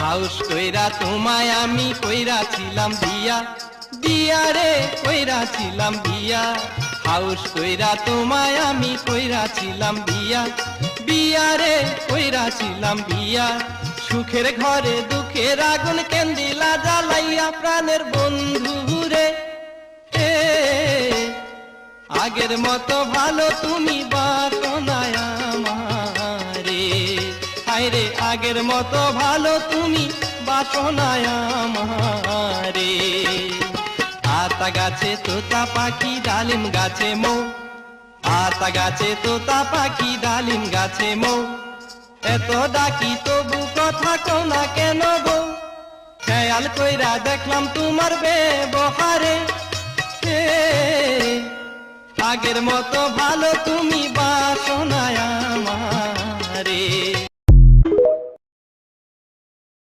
House কইরা তোমায় আমি কইরাছিলাম বিয়া, বিয়া রে কইরাছিলাম বিয়া। হাউস কইরা তোমায় আমি কইরাছিলাম বিয়া, বিয়া রে কইরাছিলাম বিয়া। সুখের ঘরে দুঃখের আগুন কেন্দিলা জ্বালাইয়া প্রাণের বন্ধু রে। আগের মতো ভালো তুমি বাসো না আমারে, হায়রে আগের মতো ভালো তুমি বাসো না আমারে। আতা গাছে তোতা পাখি ডালিম গাছে মৌ, আতা গাছে তোতা পাখি ডালিম গাছে মৌ। এত ডাকি তবু কথা কও না কেন গো, খেয়াল কইরা দেখলাম তোমার ব্যবহারে। আগের মতো ভালো তুমি বাসো না আমারে।